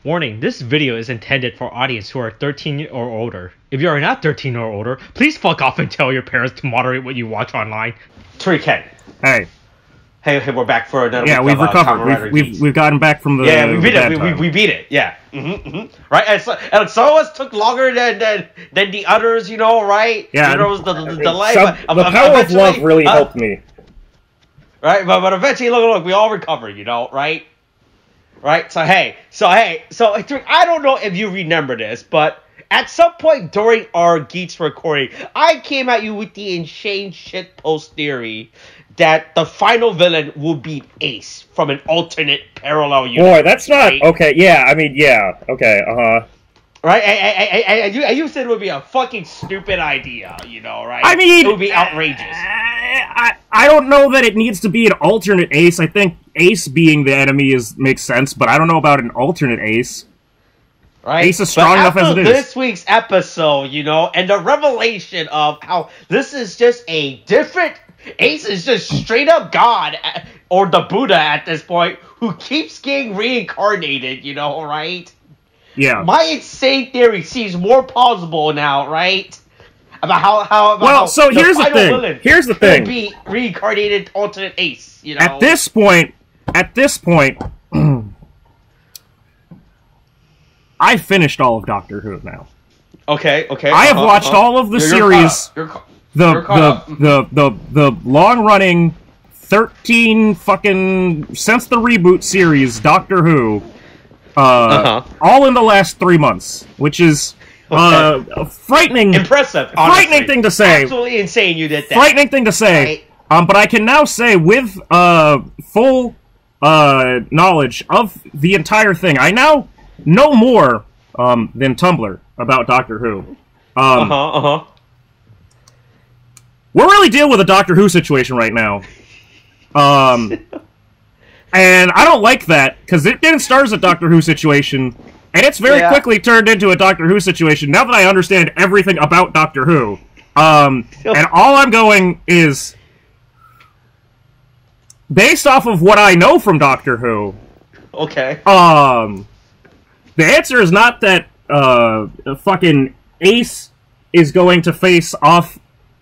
Warning, this video is intended for audience who are 13 or older. If you are not 13 or older, please fuck off and tell your parents to moderate what you watch online. Tariq. Hey. Hey, we're back for another week we've recovered. We've gotten back from the we beat it. We beat it. Yeah. Right. And some of us took longer than the others. You know, right? Yeah. There was the delay. The power of love really helped me. Right, but eventually, look, we all recover. You know, right? Right. So I don't know if you remember this, but at some point during our Geats recording, I came at you with the insane shitpost theory that the final villain will be Ace from an alternate parallel universe. Boy, that's not... Right? Okay, yeah, I mean, yeah. Okay, Right? And you said it would be a fucking stupid idea, you know, right? I mean... It would be outrageous. I don't know that it needs to be an alternate Ace. I think Ace being the enemy makes sense, but I don't know about an alternate Ace. Right? Ace is strong enough as it is. This week's episode, you know, and the revelation of how this is just a different... Ace is just straight up God, or the Buddha at this point, who keeps getting reincarnated, you know, right? Yeah. My insane theory seems more plausible now, right? About how here's the thing. Be reincarnated alternate Ace, you know. At this point, I finished all of Doctor Who now. Okay. I have watched all of the series. The long-running 13 fucking since the reboot series Doctor Who, all in the last 3 months, which is frightening. Impressive. Honestly. Frightening thing to say. Absolutely insane you did that. Frightening thing to say. Right. But I can now say with full knowledge of the entire thing, I now know more than Tumblr about Doctor Who. We're really dealing with a Doctor Who situation right now. And I don't like that, because it didn't start as a Doctor Who situation, and it's very quickly turned into a Doctor Who situation, now that I understand everything about Doctor Who. And all I'm going is, based off of what I know from Doctor Who, okay. The answer is not that, fucking Ace is going to face off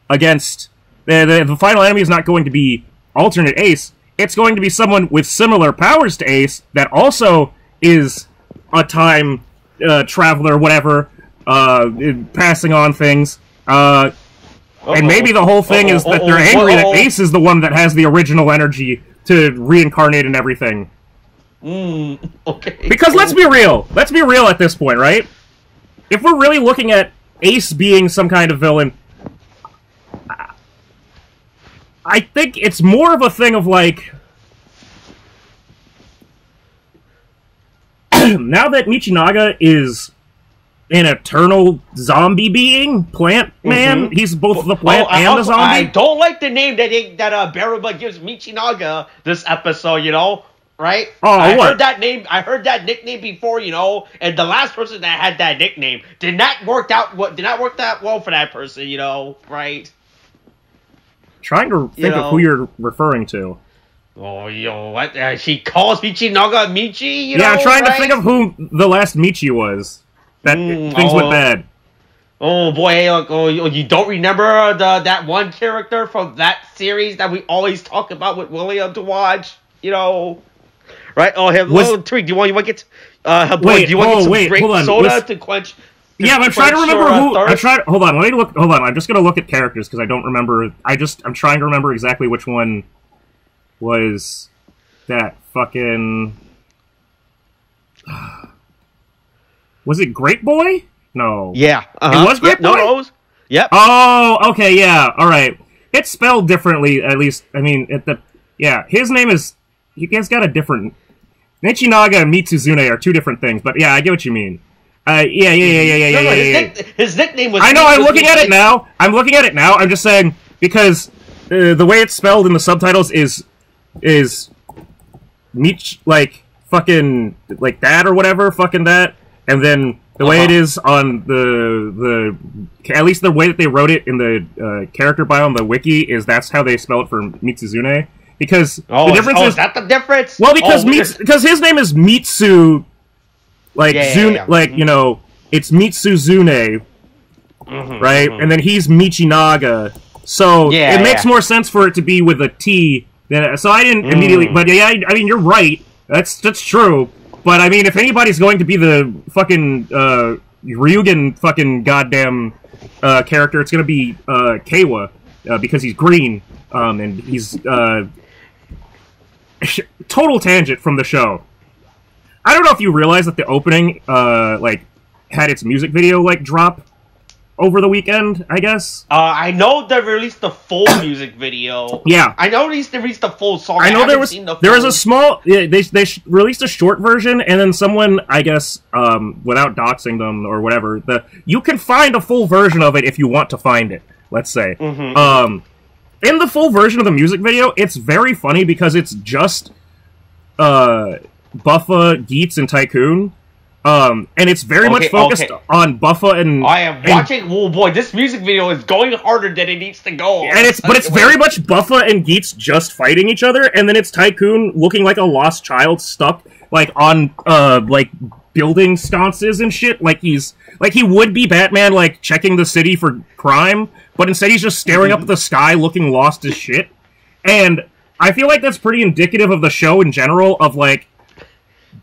against... The final enemy is not going to be alternate Ace. It's going to be someone with similar powers to Ace that also is a time traveler, whatever, passing on things. And maybe the whole thing is that they're angry that Ace is the one that has the original energy to reincarnate and everything. Okay. Because let's be real. Let's be real at this point, right? If we're really looking at Ace being some kind of villain, I think it's more of a thing of, like... now that Michinaga is an eternal zombie being, plant man, he's both the plant and the zombie. I don't like the name that Baraba gives Michinaga this episode, you know? Right? I heard that nickname before, you know, and the last person that had that nickname did not work that well for that person, you know, right? Trying to think of who you're referring to. Oh, what? She calls Michinaga Michi, you know? Yeah, I'm trying to think of who the last Michi was. That things went bad. Oh boy, you don't remember that one character from that series that we always talk about with William to watch, you know? Right? Oh, Tariq, do you want to get some great soda to quench? Yeah, I'm trying to remember who. Hold on. Let me look. Hold on. I'm just gonna look at characters because I don't remember. I'm trying to remember exactly which one was that fucking. Was it Great Boy? No. Yeah. It was Great Boy. No, it was. Yep. Oh, okay. Yeah. All right. It's spelled differently. At least, I mean, his name is. You guys got a different. Michinaga and Mitsuzune are two different things, but yeah, I get what you mean. His nickname was... I know, I'm looking at it now. I'm just saying, because the way it's spelled in the subtitles is Mich, like, fucking, like that or whatever, fucking that, and then the way it is on the at least the way that they wrote it in the character bio on the wiki is that's how they spell it for Mitsuzune. Because the difference is that the difference? Well, because his name is Mitsu Like like you know, it's Mitsuzune, right? And then he's Michinaga. So it makes more sense for it to be with a T than so I didn't immediately. But yeah, I mean you're right. That's true. But I mean, if anybody's going to be the fucking Ryugen fucking goddamn character, it's gonna be Keiwa because he's green and he's total tangent from the show. I don't know if you realize that the opening like had its music video like drop over the weekend, I guess. I know they released the full music video. Yeah, I know they released the full song. I know there was a small. Yeah, they released a short version, and then someone, I guess, without doxing them or whatever, you can find a full version of it if you want to find it. Let's say, in the full version of the music video, it's very funny because it's just Buffa, Geats, and Tycoon. And it's very much focused on Buffa and... I am watching... Oh boy, this music video is going harder than it needs to go. And it's very much Buffa and Geats just fighting each other, and then it's Tycoon looking like a lost child stuck, like, on, like, building sconces and shit. Like, he would be Batman, like, checking the city for crime, but instead he's just staring up at the sky looking lost as shit. And I feel like that's pretty indicative of the show in general, of, like,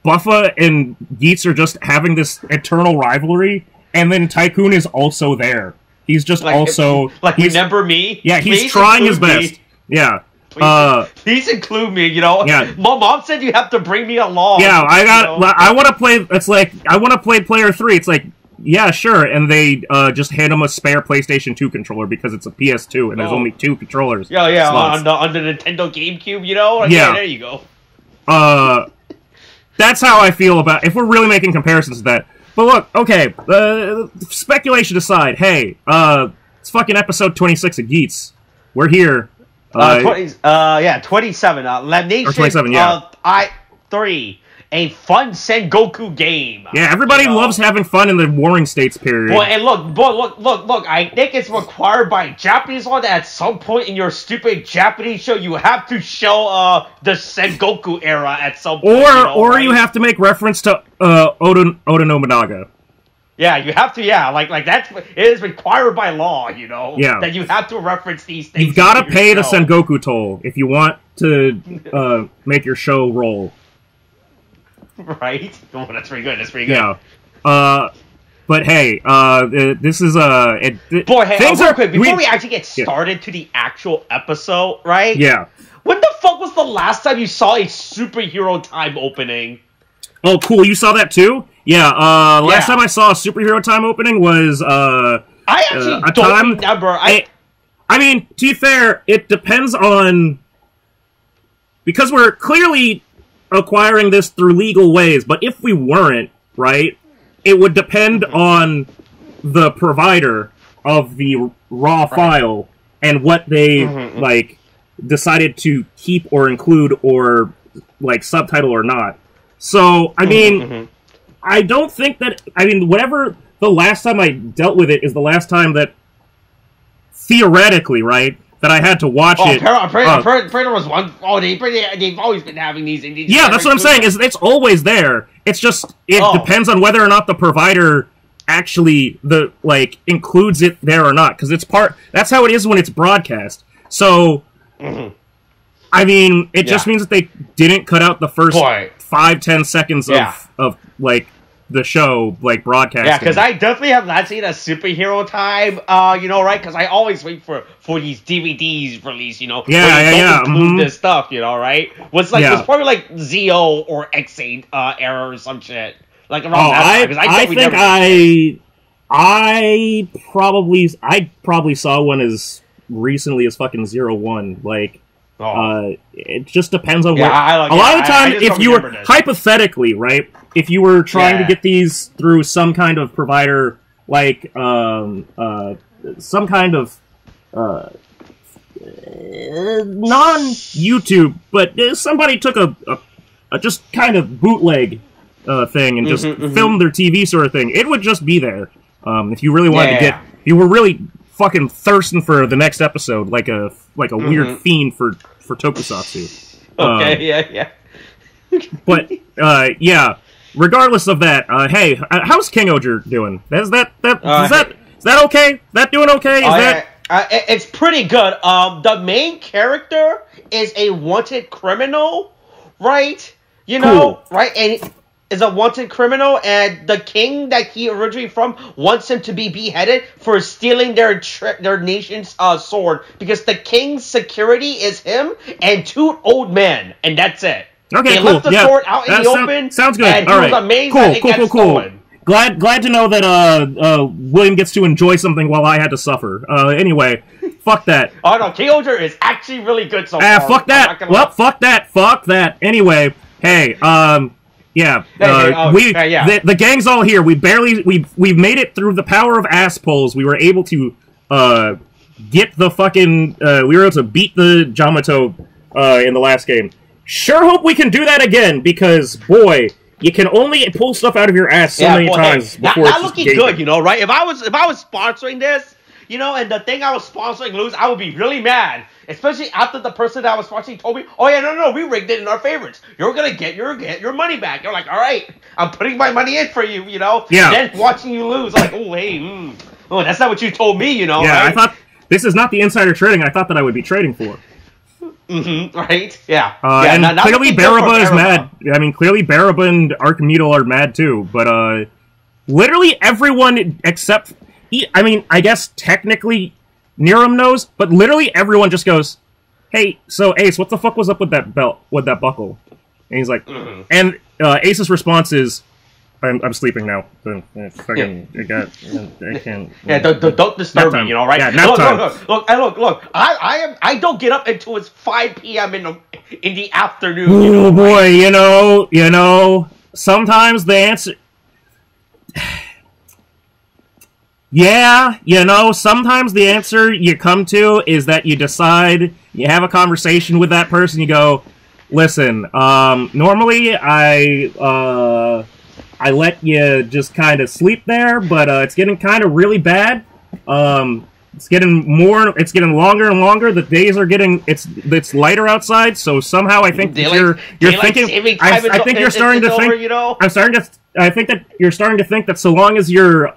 Buffa and Geats are just having this eternal rivalry, and then Tycoon is also there. He's just like, also... remember me? Yeah, he's trying his best. Yeah. Please include me, you know? Yeah. Mom said you have to bring me along. Yeah, I want to play... It's like, I want to play Player 3. It's like, yeah, sure. And they just hand him a spare PlayStation 2 controller because it's a PS2, and there's only 2 controllers. Yeah, on the Nintendo GameCube, you know? Like, yeah, there you go. That's how I feel about... If we're really making comparisons to that. But look, okay, speculation aside, hey, it's fucking episode 26 of Geats. We're here. 27. Lamentation 27, yeah. 3. A Fun Sengoku Game. Yeah, everybody loves having fun in the Warring States period. Boy, and look, I think it's required by Japanese law that at some point in your stupid Japanese show, you have to show the Sengoku era at some point. Or you have to make reference to Oda Nobunaga. Yeah, you have to, like that's, it is required by law, you know? Yeah. That you have to reference these things. You've got to pay the Sengoku toll if you want to make your show roll. Right? Oh, that's pretty good. Yeah. But hey, this is boy, hey, real quick, before we actually get started to the actual episode, right? Yeah. When the fuck was the last time you saw a superhero time opening? Oh, cool. You saw that too? Yeah. Last time I saw a superhero time opening was I actually don't remember. I mean, to be fair, it depends on, because we're clearly acquiring this through legal ways, but if we weren't, right, it would depend on the provider of the raw file and what they like decided to keep or include or like subtitle or not. So I mean, I don't think that, I mean, whatever the last time I dealt with it is the last time that theoretically, right, that I had to watch it. Predator was one. Oh, they've always been having these. Yeah, that's what I'm saying. It's always there. It's just depends on whether or not the provider actually includes it there or not, because it's part. That's how it is when it's broadcast. So, I mean, it just means that they didn't cut out the first 5-10 seconds of like the show, like, broadcasting. Yeah, because I definitely have not seen a superhero time, you know, right? Because I always wait for these DVDs release, you know. Include this stuff, you know, right? Was probably like ZO or X8 era or some shit. Like around that time. I probably saw one as recently as fucking 01. Like, it just depends on what. A lot of the time, if you were hypothetically, right, if you were trying to get these through some kind of provider, like some kind of non-YouTube, but somebody took a just kind of bootleg thing and just filmed their TV sort of thing, it would just be there. If you really wanted to get, if you were really fucking thirsting for the next episode, like a weird fiend for tokusatsu. Okay, But regardless of that, hey, how's King Oger doing? Is that okay? That doing okay? It's pretty good. The main character is a wanted criminal, right? You know, right? And is a wanted criminal, and the king that he originally from wants him to be beheaded for stealing their nation's sword, because the king's security is him and 2 old men, and that's it. Okay, they cool. left the sword out in the open. Sounds good. And he was amazed that it got stolen. Glad to know that William gets to enjoy something while I had to suffer. Anyway, fuck that. Oh no, King Oger is actually really good so far. Fuck that. Well, fuck that. Anyway, hey, the gang's all here. We've made it through the power of ass pulls. We were able to get the fucking we were able to beat the Yamato in the last game. Sure hope we can do that again, because boy, you can only pull stuff out of your ass so many times before it's looking good, you know, right? If I was sponsoring this, you know, and the thing I was sponsoring lose, I would be really mad. Especially after the person that I was sponsoring told me, "Oh yeah, no, we rigged it in our favorites. You're gonna get your money back." You're like, "All right, I'm putting my money in for you," you know. Yeah. And then watching you lose, like, "Oh hey, oh that's not what you told me," you know. Yeah, right? I thought this is not the insider trading I thought that I would be trading for. Right? Yeah. And clearly Baraba is mad. I mean, clearly Baraba and Archimedal are mad too, but literally everyone except I mean, I guess technically Niram knows, but literally everyone just goes, "Hey, so Ace, what the fuck was up with that belt, with that buckle?" And he's like, and Ace's response is, I'm sleeping now. I can't. Yeah, don't disturb me, you know, right? Yeah, nap time. Look. I don't get up until it's 5 p.m. in the afternoon. Oh, you know, boy, right? you know, sometimes the answer. Yeah, you know, sometimes the answer you come to is that you decide, you have a conversation with that person, you go, "Listen, normally I let you just kind of sleep there, but it's getting kind of really bad. It's getting longer and longer. The days are getting, it's lighter outside, so somehow I think you're thinking, I think you're starting to think, you know? I think that you're starting to think that so long as you're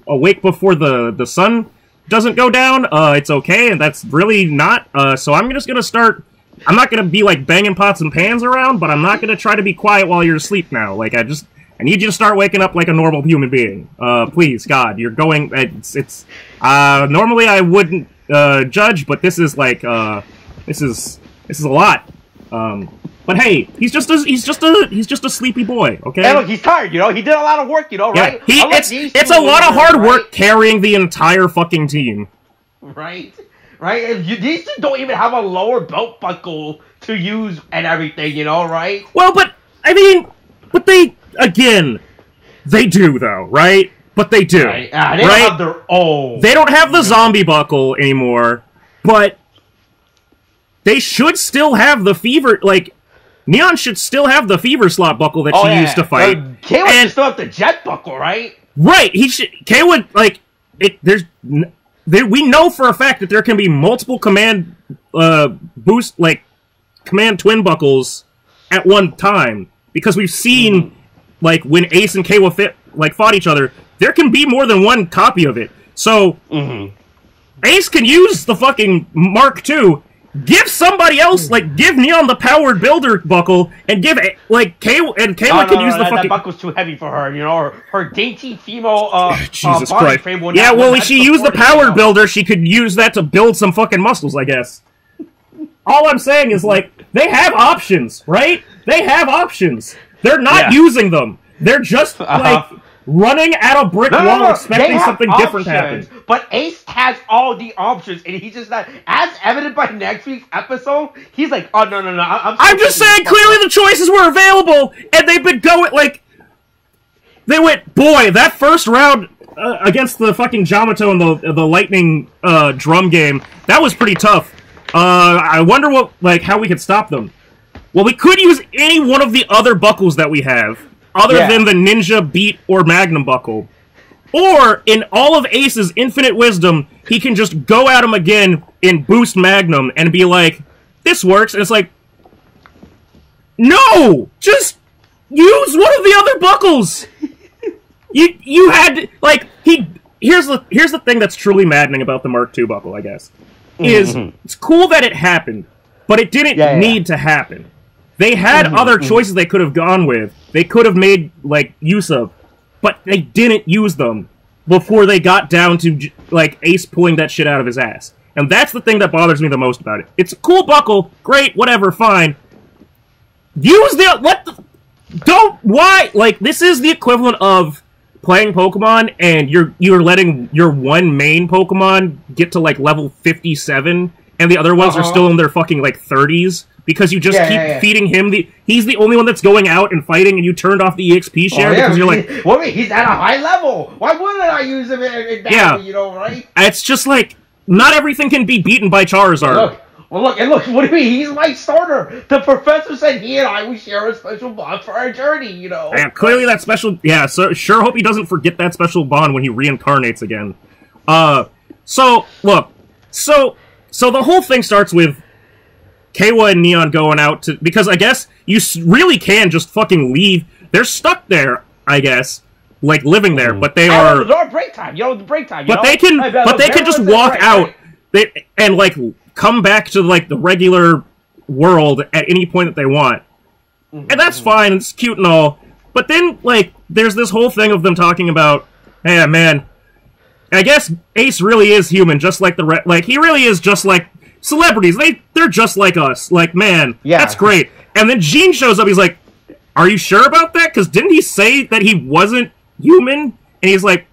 awake before the sun doesn't go down, it's okay, and that's really not. So I'm just gonna start. I'm not gonna be like banging pots and pans around, but I'm not gonna try to be quiet while you're asleep now. Like I need you to start waking up like a normal human being. Please, God, you're going. It's normally I wouldn't judge, but this is like this is a lot. But hey, he's just a sleepy boy. Okay. Hey, look, he's tired. You know, he did a lot of work. You know, right? Yeah, it's a lot of hard work carrying the entire fucking team. Right. And these two don't even have a lower belt buckle to use and everything. You know, right? Well, but I mean, they do though, right? But they do. Right. They don't have their own. They don't have the zombie buckle anymore, but they should still have the fever. Like Neon should still have the fever slot buckle that she used to fight. K-Wood should still have the jet buckle, right? Right. He should. K-Wood, like it. We know for a fact that there can be multiple command boost, like command twin buckles at one time, because we've seen like when Ace and K-Wood fought each other, there can be more than one copy of it. So Ace can use the fucking Mark II. Give somebody else, like, give Neon the powered builder buckle, and give, like, Kayla can use the fucking... That buckle's too heavy for her, you know, her dainty female, Jesus body Christ. frame will yeah, well, if she used the powered builder, she could use that to build some fucking muscles, I guess. All I'm saying is, like, they have options, right? They have options. They're not using them. They're just, like... running at a brick wall expecting something different to happen. But Ace has all the options, and he's just not, as evident by next week's episode, he's like, oh, no. I'm just saying, clearly the choices were available, and they've been going, like, they went, boy, that first round against the fucking Yamato in the lightning drum game, that was pretty tough. I wonder how we could stop them. Well, we could use any one of the other buckles that we have. Other than the Ninja, Beat, or Magnum buckle. Or, in all of Ace's infinite wisdom, he can just go at him again in Boost Magnum and be like, this works. And it's like, no! Just use one of the other buckles. You had like here's the thing that's truly maddening about the Mark II buckle, I guess, is it's cool that it happened, but it didn't need to happen. They had other choices they could have gone with. They could have made like use of, but they didn't use them before they got down to like Ace pulling that shit out of his ass. And that's the thing that bothers me the most about it. It's a cool buckle, great, whatever, fine. Use why? Like, this is the equivalent of playing Pokemon and you're letting your one main Pokemon get to like level 57 and the other ones are still in their fucking like 30s because you just keep feeding him he's the only one that's going out and fighting and you turned off the EXP share because you're like, he's at a high level. Why wouldn't I use him in battle, you know, right? It's just like not everything can be beaten by Charizard. Look, what do you mean? He's my starter. The professor said he and I would share a special bond for our journey, you know. Yeah, clearly that special... Yeah, so sure hope he doesn't forget that special bond when he reincarnates again. So the whole thing starts with Kawa and Neon going out to... Because I guess you really can just fucking leave. They're stuck there, I guess, like living there, but they are... They're break time, the break time, But they can just walk out and, like... come back to, like, the regular world at any point that they want. And that's fine, it's cute and all. But then, like, there's this whole thing of them talking about, hey, man, I guess Ace really is human, just like he really is just like celebrities. They're just like us. Like, man, that's great. And then Gene shows up, he's like, are you sure about that? Because didn't he say that he wasn't human? And he's like,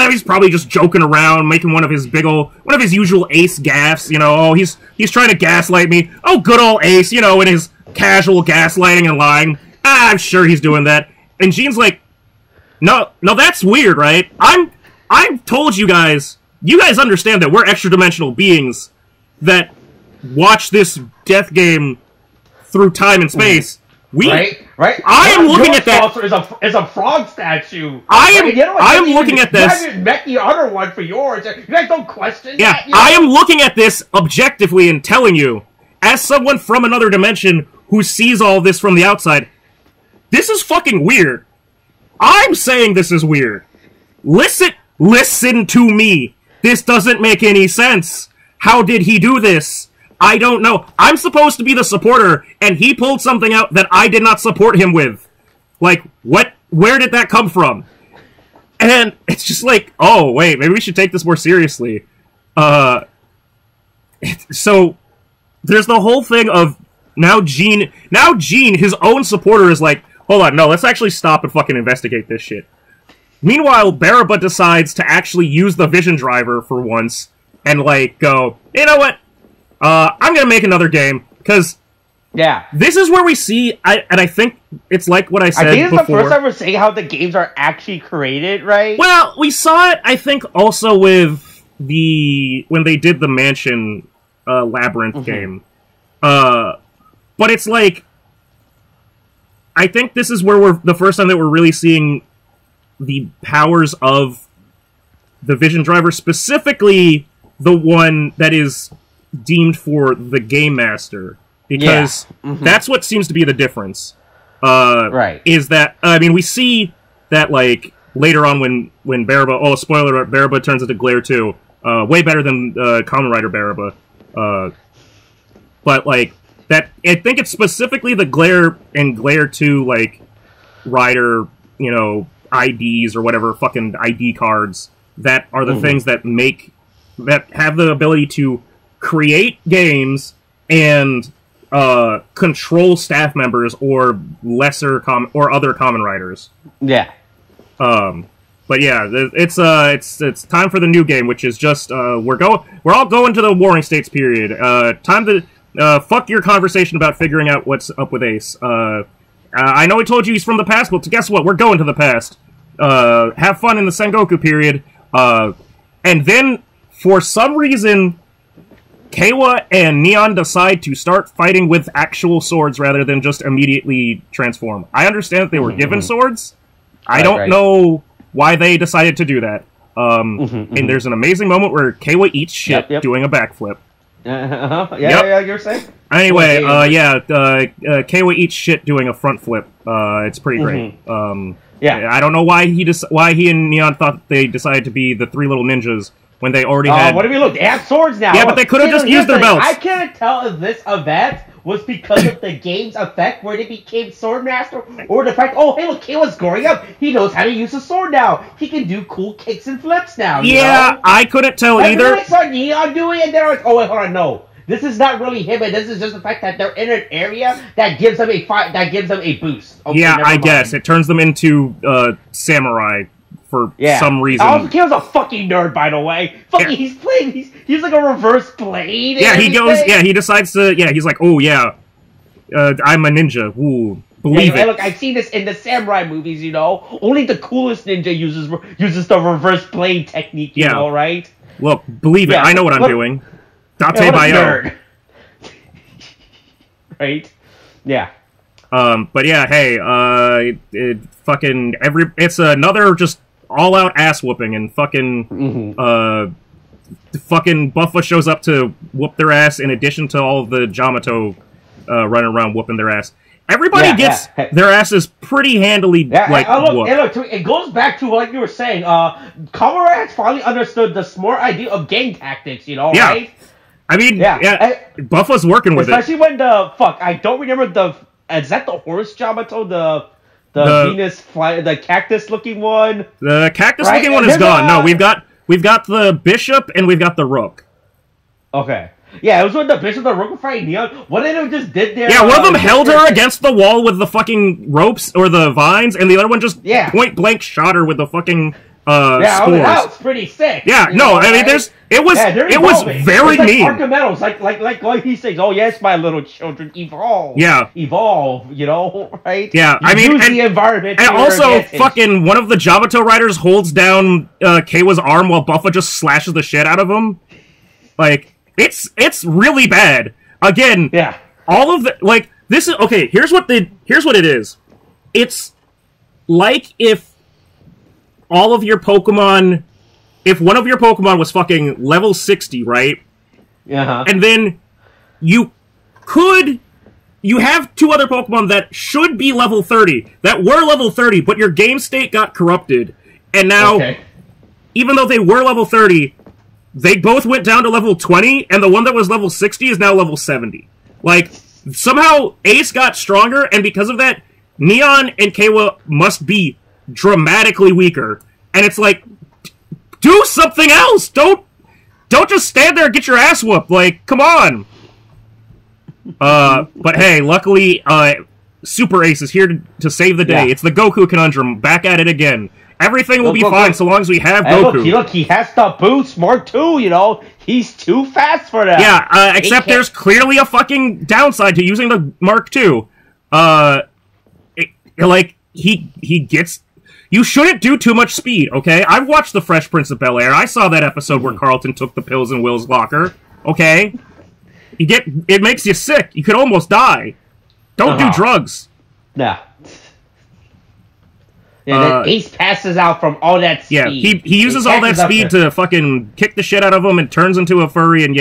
he's probably just joking around, making one of his usual Ace gaffes, you know, he's trying to gaslight me. Oh, good old Ace, you know, in his casual gaslighting and lying. I'm sure he's doing that. And Gene's like, no, that's weird, right? I've told you guys understand that we're extra-dimensional beings that watch this death game through time and space. Right. I am looking at that. Is a frog statue. I am looking at this. You haven't met the other one for yours. You guys don't question that. Yeah, I am looking at this objectively and telling you, as someone from another dimension who sees all this from the outside, this is fucking weird. I'm saying this is weird. Listen to me. This doesn't make any sense. How did he do this? I don't know. I'm supposed to be the supporter, and he pulled something out that I did not support him with. Like, what? Where did that come from? And it's just like, oh, wait, maybe we should take this more seriously. So, there's the whole thing of, now Gene, his own supporter is like, hold on, no, let's actually stop and fucking investigate this shit. Meanwhile, Baraba decides to actually use the Vision Driver for once, and like, go, you know what? I'm gonna make another game, because this is where we see, I think it's like what I said before. I think it's the first time we're seeing how the games are actually created, right? Well, we saw it, I think, also with when they did the Mansion Labyrinth game. But it's like, I think this is where the first time that we're really seeing the powers of the Vision Driver, specifically the one that is deemed for the Game Master, because that's what seems to be the difference. Is that, I mean, we see that, like, later on when Baraba, oh, spoiler alert, Baraba turns into Glare 2, way better than Kamen Rider Baraba. But, like, that, I think it's specifically the Glare and Glare 2, like, Rider, you know, IDs or whatever, fucking ID cards, that are the things that have the ability to create games and control staff members or or other Kamen Riders. Yeah. But yeah, it's time for the new game, which is just we're all going to the Warring States period. Time to fuck your conversation about figuring out what's up with Ace. I know I told you he's from the past, but guess what? We're going to the past. Have fun in the Sengoku period. And then, for some reason, Kawa and Neon decide to start fighting with actual swords rather than just immediately transform. I understand that they were given swords. I don't know why they decided to do that. And there's an amazing moment where Kawa eats shit doing a backflip. Yeah, you're saying. Anyway, Kawa eats shit doing a front flip. It's pretty great. Yeah. I don't know why he and Neon thought they decided to be the three little ninjas when they already had. What do we look? They have swords now. Yeah, but they could have just used their belts. I can't tell if this event was because of the game's effect where they became Swordmaster, or the fact, oh, hey, look, Kawa's growing up. He knows how to use a sword now. He can do cool kicks and flips now. You know? I couldn't tell either. I saw Neon doing it, and they're like, oh, wait, hold on, no. This is not really him, and this is just the fact that they're in an area that gives them a boost. Okay, yeah, I guess. It turns them into samurai for some reason. Also, Kawa's a fucking nerd, by the way. He's like a reverse blade. Yeah, he decides to, he's like, oh, yeah, I'm a ninja. Ooh, believe it. Look, I've seen this in the samurai movies, you know. Only the coolest ninja uses the reverse blade technique, you know, right? Look, believe it, I know what I'm doing. Date Bayo. Right? Yeah. But yeah, hey, it's another just all-out ass whooping, and fucking Buffa shows up to whoop their ass in addition to all of the Jamato running around whooping their ass. Everybody gets their asses pretty handily, whooped. It goes back to what you were saying. Kamen Rider has finally understood the smart idea of gang tactics, you know, right? I mean, Buffa's working with especially when I don't remember is that the horse Jamato, the Venus the cactus looking one? The cactus looking one is gone. No, we've got the bishop and we've got the rook. Okay. Yeah, it was when the bishop and the rook were fighting Neon. What they just did there? Yeah, one of them held her against the wall with the fucking ropes or the vines, and the other one just point blank shot her with the fucking spores. That was pretty sick. Yeah, I mean, it was very neat. Archimedes, like he says, oh yes, my little children, evolve. Yeah, evolve. You know, right? Yeah, I mean, use the environment. And also, fucking one of the Jamato riders holds down Kawa's arm while Buffa just slashes the shit out of him. Like, it's really bad. Again, all of the this is okay. Here's what it is. It's like if all of your Pokemon, if one of your Pokemon was fucking level 60, right? And then you have two other Pokemon that should be level 30, that were level 30, but your game state got corrupted. And now, even though they were level 30, they both went down to level 20, and the one that was level 60 is now level 70. Like, somehow Ace got stronger, and because of that, Neon and Kawa must be dramatically weaker. And it's like, do something else! Don't just stand there and get your ass whooped. Like, come on! But hey, luckily, Super Ace is here to save the day. It's the Goku conundrum, back at it again. Everything will be fine so long as we have Goku. Look, he has the boost, Mark II, you know? He's too fast for that. Yeah, except there's clearly a fucking downside to using the Mark II. He gets... You shouldn't do too much speed, okay? I've watched The Fresh Prince of Bel-Air. I saw that episode where Carlton took the pills in Will's locker, okay? It makes you sick. You could almost die. Don't do drugs. Nah. Yeah, then Ace passes out from all that speed. Yeah, he uses all that speed to fucking kick the shit out of him and turns into a furry, and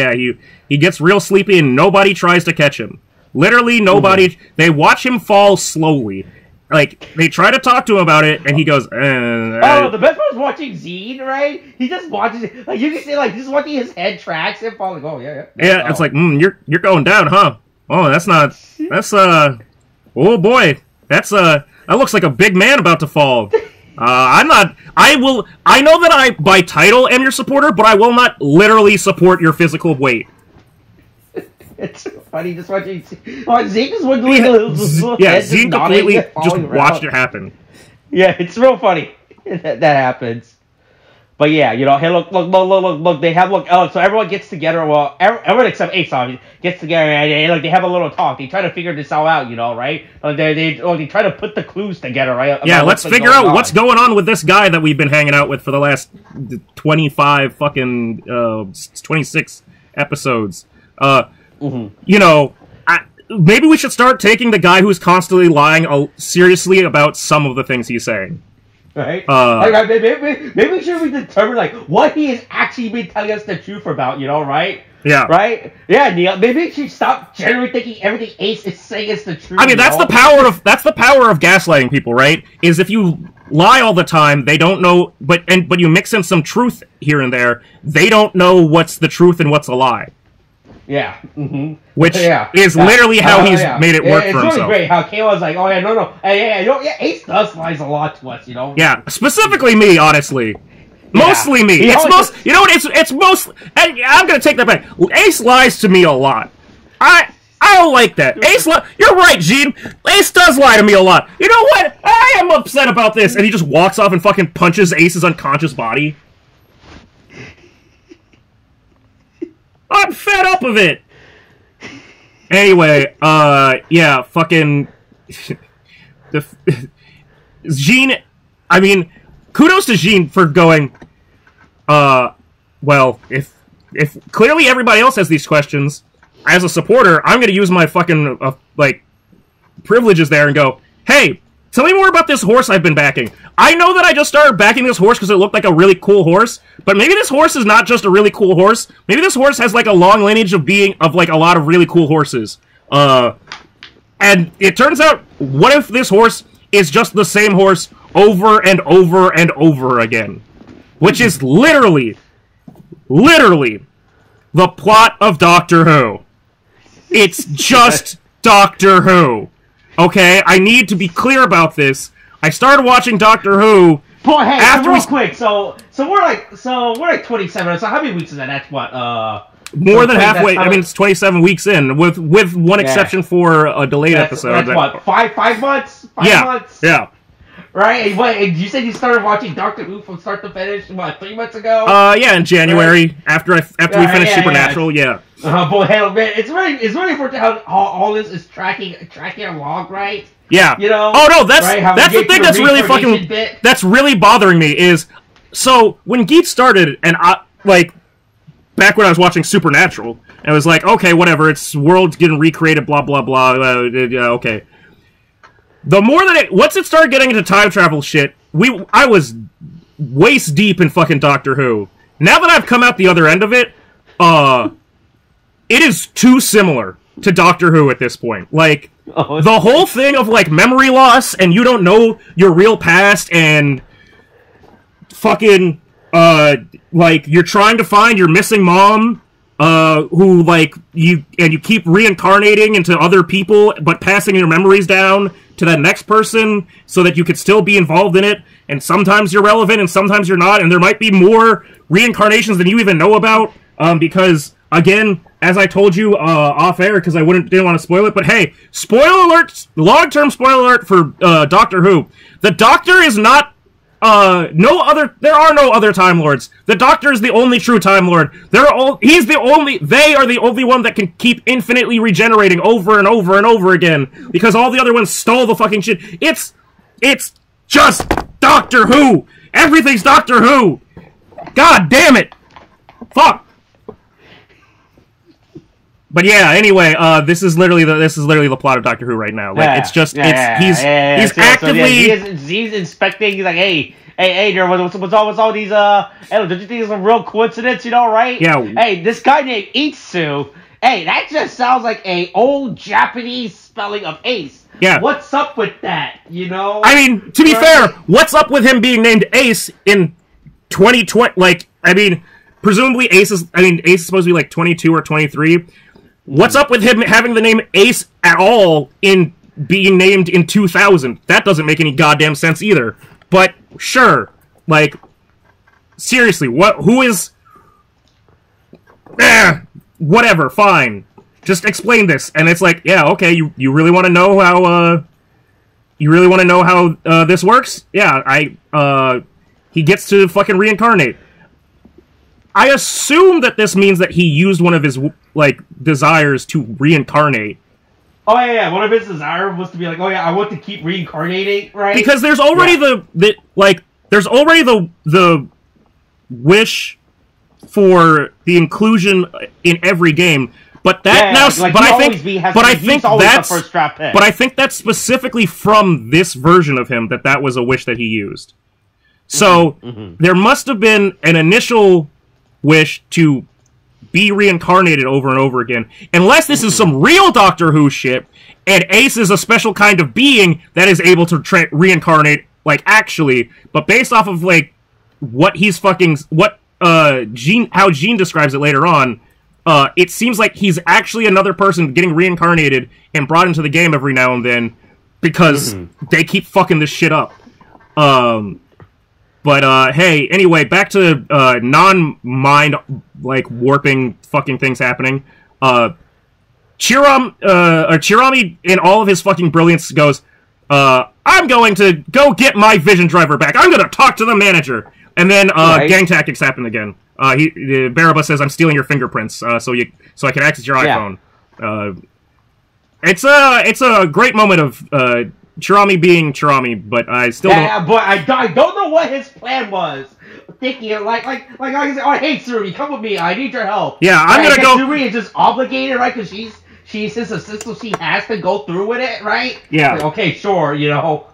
he gets real sleepy and nobody tries to catch him. Literally nobody. They watch him fall slowly. Like, they try to talk to him about it, and he goes, the best part was watching Zine, right? He just watches it. Like, you can see, like, just watching his head tracks and falling. Oh, yeah. Yeah, it's like, you're going down, huh? Oh, oh boy. That looks like a big man about to fall. I know that I, by title, am your supporter, but I will not literally support your physical weight. It's funny just watching. Zeke just went Zeke completely just watched it happen. Yeah, it's real funny that happens. But yeah, you know, hey, look, they have, so everyone gets together, well, everyone except Ace, obviously, gets together, and they have a little talk. They try to figure this all out, you know, right? They try to put the clues together, right? Yeah, let's figure out what's going on with this guy that we've been hanging out with for the last 26 episodes. You know, maybe we should start taking the guy who's constantly lying seriously about some of the things he's saying. Right? Like, maybe should we determine like what he has actually been telling us the truth about, right? Yeah. Right? Yeah, Neil. Maybe we should stop generally thinking everything Ace is saying is the truth. I mean, that's the power of gaslighting people, right? Is if you lie all the time, they don't know, but you mix in some truth here and there, they don't know what's the truth and what's a lie. Yeah. Mm-hmm. Which is literally how he's made it work for himself. It's really great how Kayla was like, oh yeah, no. Hey, Ace does lies a lot to us, Yeah, specifically me, honestly. Mostly me. It's mostly. I'm gonna take that back. Ace lies to me a lot. I don't like that. You're right, Gene. Ace does lie to me a lot. You know what? I am upset about this. And he just walks off and fucking punches Ace's unconscious body. I'm fed up of it. Anyway, yeah, fucking Gene. I mean, kudos to Gene for going. Well, if clearly everybody else has these questions, as a supporter, I'm gonna use my fucking privileges there and go, hey, tell me more about this horse I've been backing. I know that I just started backing this horse because it looked like a really cool horse, but maybe this horse is not just a really cool horse. Maybe this horse has like a long lineage of like a lot of really cool horses. And it turns out, what if this horse is just the same horse over and over and over again? Which is literally the plot of Doctor Who. It's just Doctor Who. Okay, I need to be clear about this. I started watching Doctor Who. Boy, hey, after real quick. So we're like 27. So how many weeks is that? That's what more than halfway. I mean, it's 27 weeks in, with one exception for a delayed episode. That's what, 5 months? 5 months? Yeah. Right? And you said you started watching Doctor Who from start to finish, what, 3 months ago? Yeah, in January, right? after we finished Supernatural, yeah. Boy, hell, man, it's really important how all this is tracking along, right? Yeah. Oh no, that's the thing that's really fucking that's really bothering me is, so when Geats started, and back when I was watching Supernatural, and it was like, okay, whatever, it's world's getting recreated, blah blah blah, okay. The more that once it started getting into time travel shit, I was waist deep in fucking Doctor Who. Now that I've come out the other end of it, it is too similar to Doctor Who at this point. Like, the whole thing of, like, memory loss, and you don't know your real past, and fucking, you're trying to find your missing mom, who, you keep reincarnating into other people, but passing your memories down to that next person, so that you could still be involved in it, and sometimes you're relevant, and sometimes you're not, and there might be more reincarnations than you even know about, because, again, as I told you off air, because I didn't want to spoil it, but hey, spoiler alert, long-term spoiler alert for Doctor Who. The Doctor is not, there are no other Time Lords. The Doctor is the only true Time Lord. They are the only one that can keep infinitely regenerating over and over and over again, because all the other ones stole the fucking shit. It's just Doctor Who! Everything's Doctor Who! God damn it! Fuck! But yeah, anyway, this is literally the plot of Doctor Who right now. Like, it's just he's actively he's inspecting. He's like, hey, there, what's all these? Hey, don't you think it's a real coincidence? Right? Yeah. Hey, this guy named Itsu. Hey, that just sounds like a old Japanese spelling of Ace. Yeah. What's up with that? I mean, to be fair, what's up with him being named Ace in 2020? Like, I mean, presumably Ace is supposed to be like 22 or 23. What's up with him having the name Ace at all in being named in 2000? That doesn't make any goddamn sense either. But sure, like, seriously, who is? Whatever, fine. Just explain this, and it's like, yeah, okay. You really want to know how? You really want to know how this works? Yeah, he gets to fucking reincarnate. I assume that this means that he used one of his, desires to reincarnate. Oh, yeah, one of his desires was to be like, oh, yeah, I want to keep reincarnating, right? Because there's already there's already the wish for the inclusion in every game, but that I think that's specifically from this version of him that was a wish that he used. So there must have been an initial wish to be reincarnated over and over again. Unless this is some real Doctor Who shit, and Ace is a special kind of being that is able to reincarnate, like, actually. But based off of, like, what he's fucking... how Gene describes it later on, it seems like he's actually another person getting reincarnated and brought into the game every now and then because they keep fucking this shit up. But hey, anyway, back to non-mind, like, warping fucking things happening. Chirami, in all of his fucking brilliance, goes, I'm going to go get my Vision Driver back. I'm going to talk to the manager. And then gang tactics happen again. Baraba says, I'm stealing your fingerprints so I can access your iPhone. It's a great moment of Chirami being Chirami, but I still don't... Yeah, but I don't know what his plan was. Thinking like I said, oh, hey, Tsuri, come with me. I need your help. Yeah, I'm gonna go... Tsuri is just obligated, right? Because she's his assistant, so she has to go through with it, right? Yeah. Like, okay, sure,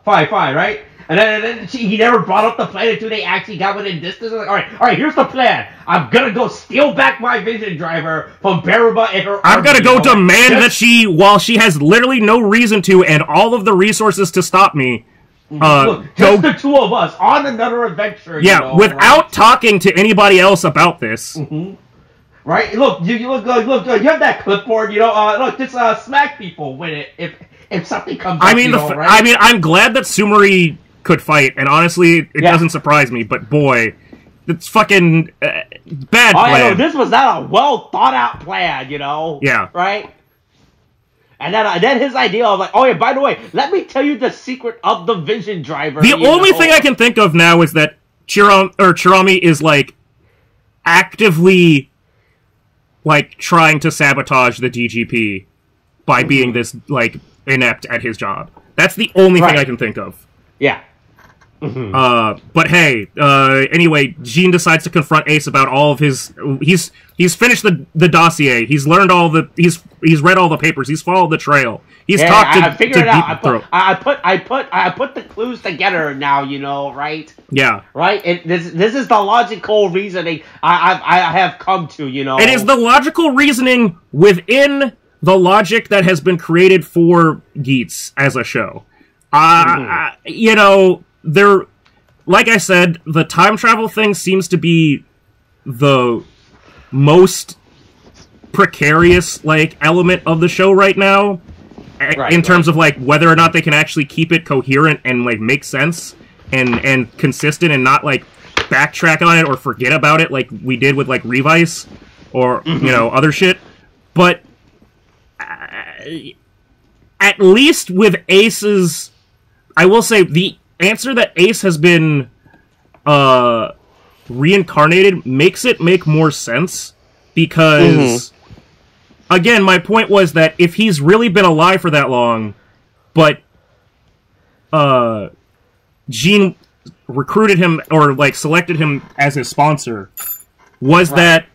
fine, right? And then he never brought up the plan until they actually got within distance. Like, all right, here's the plan. I'm gonna go steal back my Vision Driver from Baraba and her. I'm gonna go demand that while she has literally no reason to, and all of the resources to stop me. Look, just the two of us on another adventure. Yeah, without talking to anybody else about this. Right? Look, you look, you have that clipboard. Look, just smack people with it if something comes. I mean, I'm glad that Sumeri could fight, and honestly, it doesn't surprise me. But boy, it's fucking bad plan. This was not a well thought out plan, Yeah. Right. And then his idea of like, oh yeah, by the way, let me tell you the secret of the Vision Driver. The only thing I can think of now is that Chirami is like actively like trying to sabotage the DGP by being this like inept at his job. That's the only thing I can think of. Yeah. But hey, anyway, Gene decides to confront Ace about all of his. He's finished the dossier. He's learned all the. He's read all the papers. He's followed the trail. He's talked to. I figured it out. I put the clues together now. Right? Yeah. Right. This is the logical reasoning I have come to. It is the logical reasoning within the logic that has been created for Geats as a show. There, like I said, the time travel thing seems to be the most precarious, like, element of the show right now, in terms of, like, whether or not they can actually keep it coherent and, like, make sense and consistent and not, like, backtrack on it or forget about it like we did with, like, Revice or, other shit. But at least with Ace's... I will say, the answer that Ace has been reincarnated makes it make more sense, because, again, my point was that if he's really been alive for that long, but Gene recruited him, or, like, selected him as his sponsor, was that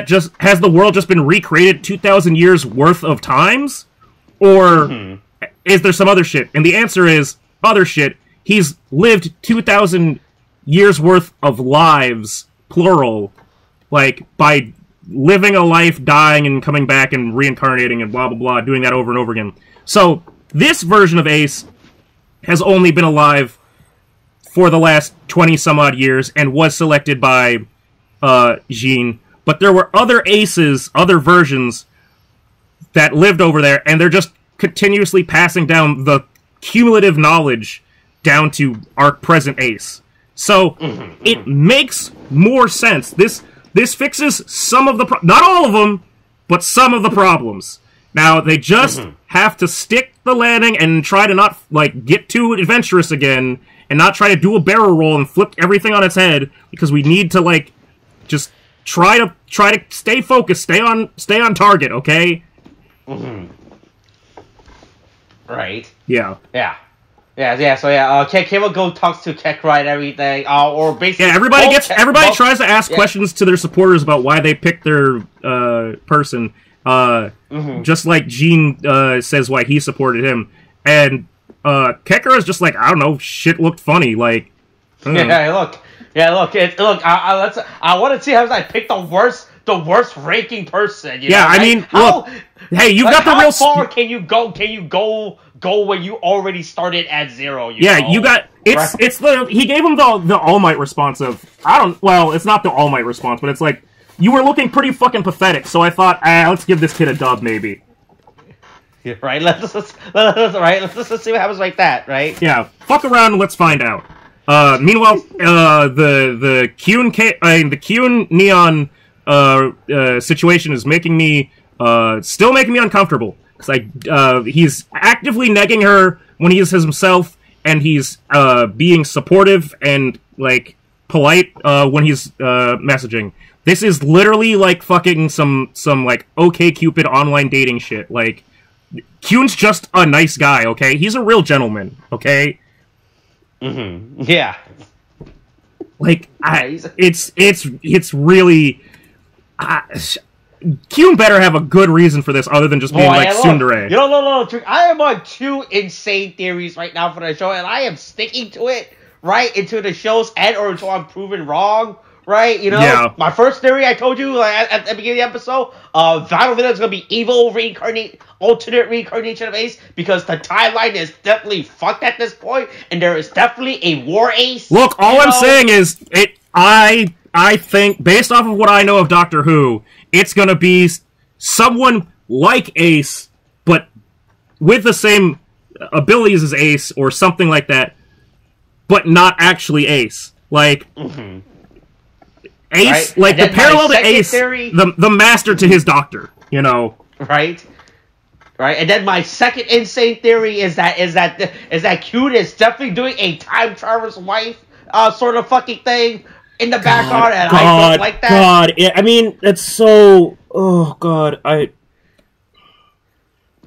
just, has the world just been recreated 2,000 years worth of times? Or... is there some other shit? And the answer is other shit. He's lived 2,000 years worth of lives, plural, like, by living a life, dying, and coming back and reincarnating and blah, blah, blah, doing that over and over again. So, this version of Ace has only been alive for the last 20-some-odd years and was selected by Jean. But there were other Aces, other versions, that lived over there, and they're just continuously passing down the cumulative knowledge down to our present Ace. So, it makes more sense. This fixes some of the... not all of them, but some of the problems. Now, they just have to stick the landing and try to not, like, get too adventurous again, and not try to do a barrel roll and flip everything on its head, because we need to, like, just try to stay focused, stay on target, okay? Right. Yeah. So Cable go talks to Kekra and everything, or basically... Yeah, everybody tries to ask questions to their supporters about why they picked their person, just like Gene says why he supported him, and Kecker is just like, I don't know, shit looked funny, like... Yeah, look. I want to see how I pick the worst ranking person. You know, I mean, look, hey, you've got the real. How far can you go? Can you go when you already started at 0? You got it's the he gave him the All Might response of it's not the All Might response, but it's like you were looking pretty fucking pathetic. So I thought, let's give this kid a dub, maybe. Yeah, right. Let's see what happens like that. Right. Yeah. Fuck around and let's find out. Meanwhile, the Kyun Neon situation is still making me uncomfortable because he's actively negging her when he is himself, and he's being supportive and like polite when he's messaging. This is literally like fucking some like OkCupid online dating shit. Like, Kyun's just a nice guy, okay? He's a real gentleman, okay? Mm-hmm. Yeah. Like, it's really... Kyun better have a good reason for this other than just being like tsundere. No. I am on 2 insane theories right now for the show, and I am sticking to it right into the show's end or until I'm proven wrong. Right, My first theory I told you at the beginning of the episode, Vital Villain is going to be evil alternate reincarnation of Ace, because the timeline is definitely fucked at this point, and there is definitely a war Ace. Look, all I'm saying is, I think, based off of what I know of Doctor Who, it's going to be someone like Ace, but with the same abilities as Ace, or something like that, but not actually Ace. Like... Mm-hmm. Ace, right? Like the parallel to Ace, the master to his doctor, Right. And then my second insane theory is that Kyun is definitely doing a time traveler's wife sort of fucking thing in the background, and I don't like that. I mean, it's so... Oh, God, I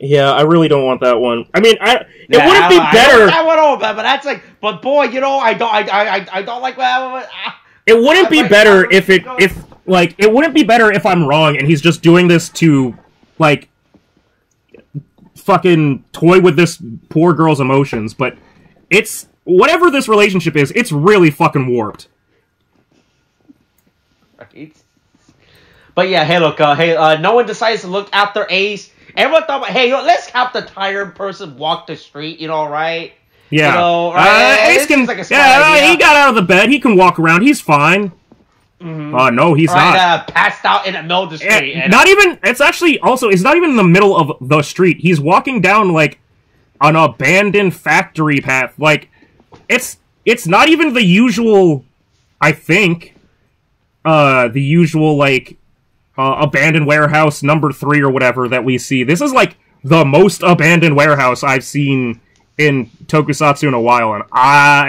really don't want that one. I mean, it wouldn't be better... I want all that, but that's like... But boy, I don't like that. It wouldn't be better it wouldn't be better if I'm wrong and he's just doing this to, like, fucking toy with this poor girl's emotions, but it's, whatever this relationship is, it's really fucking warped. Right. But yeah, hey, look, no one decides to look after Ace. Everyone thought, hey, let's have the tired person walk the street, right? Yeah. Right? Ace can, he got out of the bed. He can walk around. He's fine. Mm-hmm. No, he's not. Passed out in the middle of the street. It's not even in the middle of the street. He's walking down, like, an abandoned factory path. Like, it's not even the usual, I think, abandoned warehouse number 3 or whatever that we see. This is, like, the most abandoned warehouse I've seen in tokusatsu in a while, and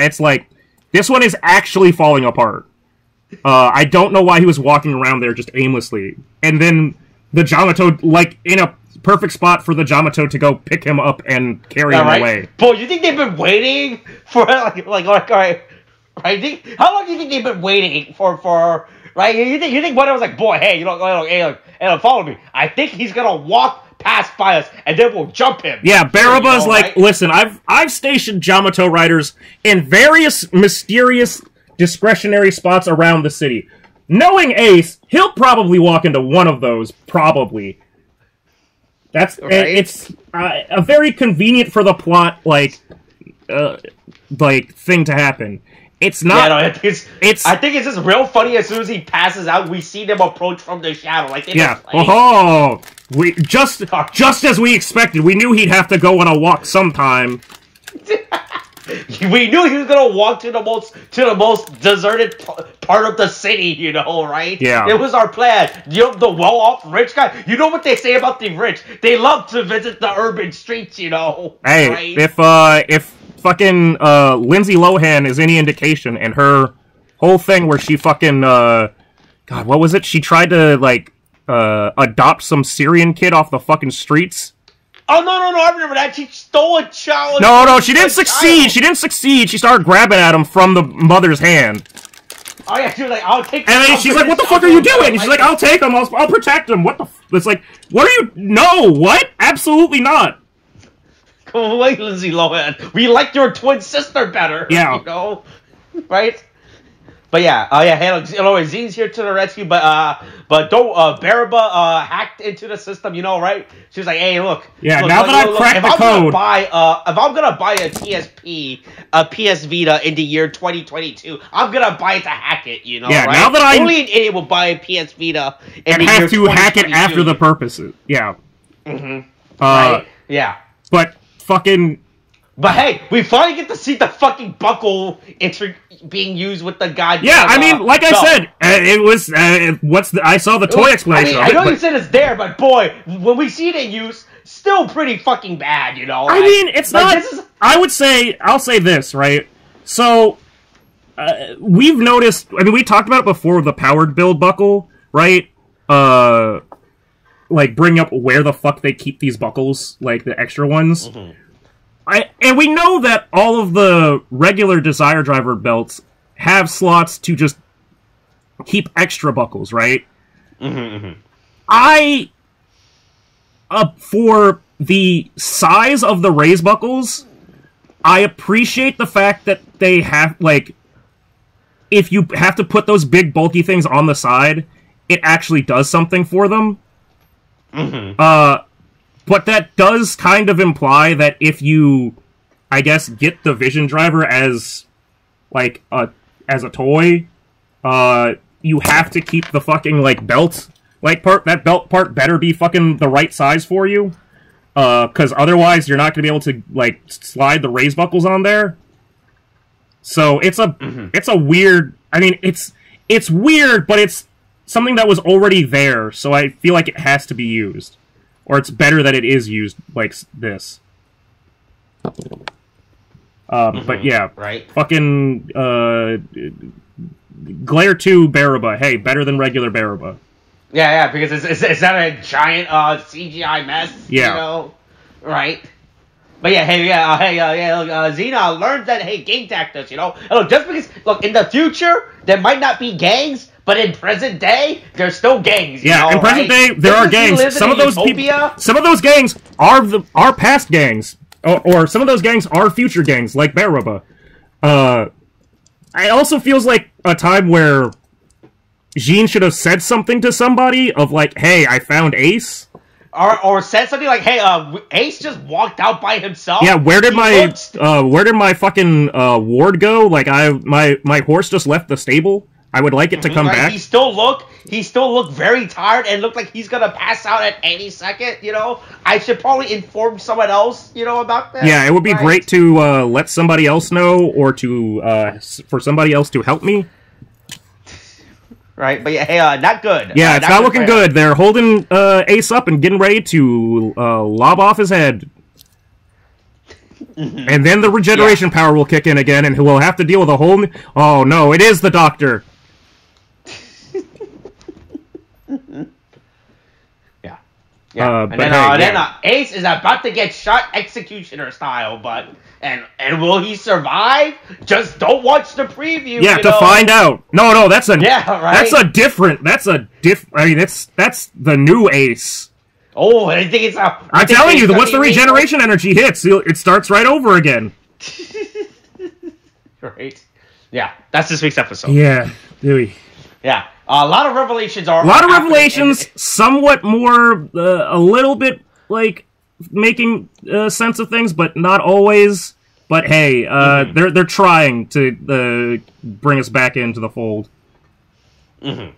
it's like, this one is actually falling apart. I don't know why he was walking around there just aimlessly. And then the Jamato, like, in a perfect spot for the Jamato to go pick him up and carry him away. Boy, you think they've been waiting for, like, alright, right? How long do you think they've been waiting for, right? You think one of them was like, boy, hey, follow me. I think he's gonna walk pass by us, and then we'll jump him. Yeah, Baraba's like, right? Listen, I've stationed Jamato riders in various mysterious discretionary spots around the city. Knowing Ace, he'll probably walk into one of those, probably. That's right. It's a very convenient for the plot, like thing to happen. It's not. Yeah, no, I think it's just real funny. As soon as he passes out, we see them approach from the shadow. Like, we just as we expected. We knew he'd have to go on a walk sometime. We knew he was gonna walk to the most deserted part of the city, right? Yeah. It was our plan. The well-off rich guy. You know what they say about the rich? They love to visit the urban streets, Hey, right? If fucking Lindsay Lohan is any indication, and her whole thing where she fucking God, what was it? She tried to adopt some Syrian kid off the fucking streets. Oh, no, I remember that. She stole a child. No, she didn't succeed. Child. She didn't succeed. She started grabbing at him from the mother's hand. Oh, yeah, she was like, I'll take him. And then she's like, what the fuck are you doing? And she's like, I'll take him. I'll protect him. What the It's like, what are you... No, what? Absolutely not. Go away, Lindsay Lohan. We like your twin sister better. Yeah. You know? Right? But yeah, hey, look, Z's here to the rescue, but don't, Baraba, hacked into the system, you know, right? She was like, hey, look. Yeah, look, now that I've cracked the code. If I'm gonna buy a PSP, a PS Vita in the year 2022, I'm gonna buy it to hack it, you know, right? Now that only an idiot will buy a PS Vita and have to hack it after the purposes. Yeah. Mm-hmm. Right? Yeah. But fucking... But hey, we finally get to see the fucking buckle being used with the goddamn... Yeah, I mean, like I said, it was... I saw the toy explanation. I know you said it's there, but boy, when we see it in use, still pretty fucking bad, you know? I mean, it's like, not... I'll say this, right? So, we've noticed... I mean, we talked about it before with the powered build buckle, right? Like, bring up where the fuck they keep these buckles, like, the extra ones. Mm-hmm. And we know that all of the regular Desire Driver belts have slots to just keep extra buckles, right? Mm-hmm, mm-hmm. For the size of the raise buckles, I appreciate the fact that they have, like, if you have to put those big bulky things on the side, it actually does something for them. Mm-hmm. But that does kind of imply that if you, I guess, get the Vision Driver as, like, as a toy, you have to keep the fucking, like, belt, like, part. That belt part better be fucking the right size for you. Because otherwise you're not going to be able to, like, slide the raise buckles on there. So it's a, it's a weird, I mean, it's weird, but it's something that was already there, so I feel like it has to be used. Or it's better that it is used like this. But yeah, right. Fucking Glare 2 Baraba. Hey, better than regular Baraba. Yeah, because it's not a giant CGI mess. Yeah. You know, right? But yeah, Xena learned that game tactics. You know, and look, just because in the future there might not be gangs. But in present day, there's still gangs. You know, in present day, there are gangs. Some of those gangs are past gangs, or some of those gangs are future gangs, like Baraba. It also feels like a time where Jean should have said something to somebody of like, "Hey, I found Ace," or said something like, "Hey, Ace just walked out by himself." Yeah, where did my fucking ward go? Like, my horse just left the stable. I would like it to come back. He still looked very tired and looked like he's gonna pass out at any second, you know? I should probably inform someone else, you know, about that. Yeah, it would be great to let somebody else know, or to for somebody else to help me. Right, but yeah, hey, not good. Yeah, it's not looking good. They're holding Ace up and getting ready to lob off his head. And then the regeneration power will kick in again, and he will have to deal with a whole... Oh no, it is the Doctor! And then Ace is about to get shot executioner style, but and will he survive? Just don't watch the preview. Yeah, to find out. No, that's a right. That's I mean, that's the new Ace. Oh, I think it's a. I'm telling you, once the regeneration energy hits, it starts right over again. Right. Yeah, that's this week's episode. Yeah, really. Yeah. A lot of revelations are... somewhat more, a little bit, like, making sense of things, but not always. But hey, they're trying to bring us back into the fold. Mm-hmm.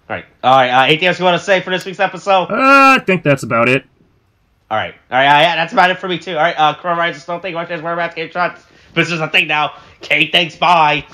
Alright, anything else you want to say for this week's episode? I think that's about it. Alright, yeah, that's about it for me too. Alright, Kamen Rider, still think, watch this, we're about to get shots. But this is a thing now. Okay, thanks, bye.